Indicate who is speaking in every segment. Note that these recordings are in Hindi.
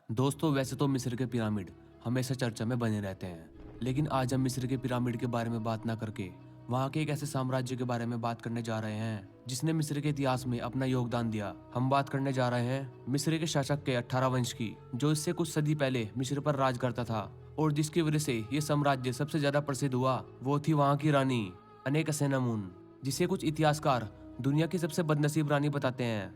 Speaker 1: दोस्तों, वैसे तो मिस्र के पिरामिड हमेशा चर्चा में बने रहते हैं, लेकिन आज हम मिस्र के पिरामिड के बारे में बात ना करके वहाँ के एक ऐसे साम्राज्य के बारे में बात करने जा रहे हैं जिसने मिस्र के इतिहास में अपना योगदान दिया। हम बात करने जा रहे हैं मिस्र के शासक के 18 वंश की, जो इससे कुछ सदी पहले मिस्र पर राज करता था और जिसकी वजह से ये साम्राज्य सबसे ज्यादा प्रसिद्ध हुआ। वो थी वहाँ की रानी अनेकसेनामुन, जिसे कुछ इतिहासकार दुनिया की सबसे बदनसीब रानी बताते हैं।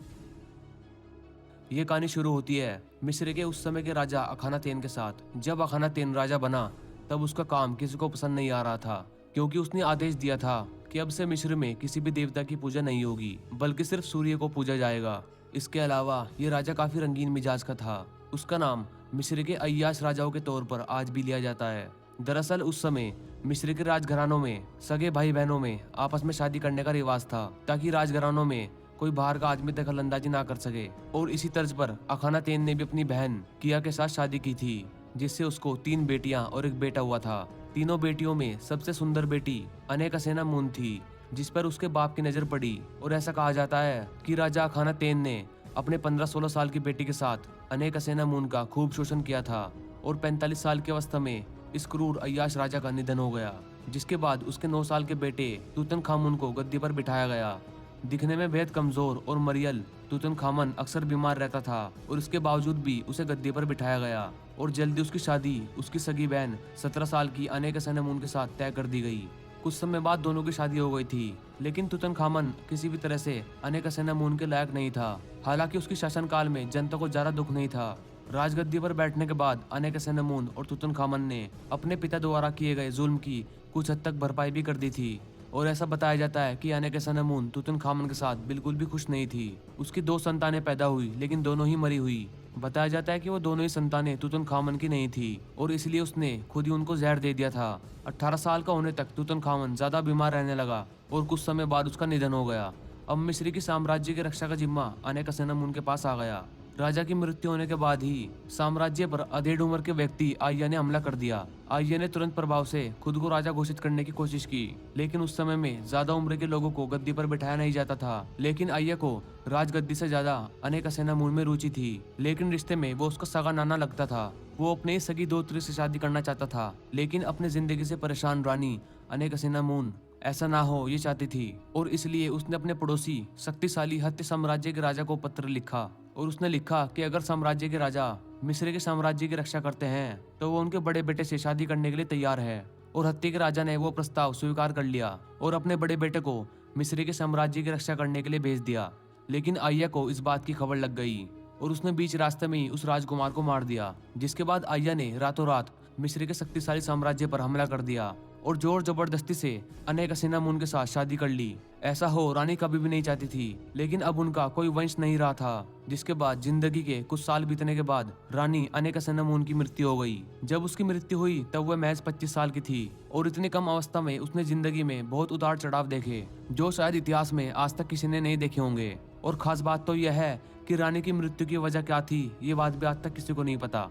Speaker 1: ये कहानी शुरू होती है मिस्र के उस समय के राजा अखानातेन के साथ। जब अखानातेन राजा बना तब उसका काम किसी को पसंद नहीं आ रहा था, क्योंकि उसने आदेश दिया था कि अब से मिस्र में किसी भी देवता की पूजा नहीं होगी, बल्कि सिर्फ सूर्य को पूजा जाएगा। इसके अलावा ये राजा काफी रंगीन मिजाज का था। उसका नाम मिस्र के अय्याश राजाओं के तौर पर आज भी लिया जाता है। दरअसल उस समय मिस्र के राजघरानों में सगे भाई बहनों में आपस में शादी करने का रिवाज था, ताकि राजघरानों में कोई बाहर का आदमी दखल अंदाजी ना कर सके। और इसी तर्ज पर अखानातेन ने भी अपनी बहन किया के साथ शादी की थी, जिससे उसको 3 बेटियां और एक बेटा हुआ था। तीनों बेटियों में सबसे सुंदर बेटी अनेकसेनामुन थी, जिस पर उसके बाप की नजर पड़ी। और ऐसा कहा जाता है कि राजा अखानातेन ने अपने 15-16 साल की बेटी के साथ अनेकसेनामुन का खूब शोषण किया था और 45 साल की अवस्था में इस क्रूर अय्याश राजा का निधन हो गया, जिसके बाद उसके 9 साल के बेटे तूतनखामुन को गद्दी पर बिठाया गया। दिखने में बेहद कमजोर और मरियल तूतनखामन अक्सर बीमार रहता था और इसके बावजूद भी उसे गद्दी पर बिठाया गया और जल्दी उसकी शादी उसकी सगी बहन 17 साल की अनेकसेनामुन के साथ तय कर दी गई। कुछ समय बाद दोनों की शादी हो गई थी, लेकिन तूतनखामन किसी भी तरह से अनेकसेनामुन के लायक नहीं था। हालांकि उसकी शासनकाल में जनता को ज्यादा दुख नहीं था। राजगद्दी पर बैठने के बाद अनेकसेनामुन और तूतनखामन ने अपने पिता द्वारा किए गए जुल्म की कुछ हद तक भरपाई भी कर दी थी। और ऐसा बताया जाता है कि अनेकसेनामुन तूतनखामन के साथ बिल्कुल भी खुश नहीं थी। उसकी 2 संतानें पैदा हुई, लेकिन दोनों ही मरी हुई। बताया जाता है कि वो दोनों ही संतानें तूतनखामन की नहीं थी और इसलिए उसने खुद ही उनको जहर दे दिया था। 18 साल का होने तक तूतनखामन ज्यादा बीमार रहने लगा और कुछ समय बाद उसका निधन हो गया। अब मिस्र की साम्राज्य की रक्षा का जिम्मा अनेकसेनामुन के पास आ गया। राजा की मृत्यु होने के बाद ही साम्राज्य पर अधेड़ उम्र के व्यक्ति आय्या ने हमला कर दिया। आय्या ने तुरंत प्रभाव से खुद को राजा घोषित करने की कोशिश की, लेकिन उस समय में ज्यादा उम्र के लोगों को गद्दी पर बिठाया नहीं जाता था। लेकिन आय्या को राजगद्दी से ज्यादा अनेकसेनामुन में रुचि थी, लेकिन रिश्ते में वो उसका सगा नाना लगता था। वो अपने सगी दोहतरी से शादी करना चाहता था, लेकिन अपने जिंदगी से परेशान रानी अनेकसेनामुन ऐसा ना हो ये चाहती थी और इसलिए उसने अपने पड़ोसी शक्तिशाली हत्ती साम्राज्य के राजा को पत्र लिखा। और उसने लिखा कि अगर साम्राज्य के राजा मिस्र के साम्राज्य की रक्षा करते हैं तो वो उनके बड़े बेटे से शादी करने के लिए तैयार है। और हत्ती के राजा ने वो प्रस्ताव स्वीकार कर लिया और अपने बड़े बेटे को मिस्र के साम्राज्य की रक्षा करने के लिए भेज दिया। लेकिन आय्या को इस बात की खबर लग गई और उसने बीच रास्ते में ही उस राजकुमार को मार दिया, जिसके बाद आय्या ने रातों रात मिस्र के शक्तिशाली साम्राज्य पर हमला कर दिया और जोर जबरदस्ती से अनेकसेनामुन के साथ शादी कर ली। ऐसा हो रानी कभी भी नहीं चाहती थी, लेकिन अब उनका कोई वंश नहीं रहा था। जिसके बाद जिंदगी के कुछ साल बीतने के बाद रानी अनेकसेनामुन की मृत्यु हो गई। जब उसकी मृत्यु हुई तब वह महज 25 साल की थी और इतनी कम अवस्था में उसने जिंदगी में बहुत उतार चढ़ाव देखे, जो शायद इतिहास में आज तक किसी ने नहीं देखे होंगे। और खास बात तो यह है कि रानी की मृत्यु की वजह क्या थी, ये बात भी आज तक किसी को नहीं पता।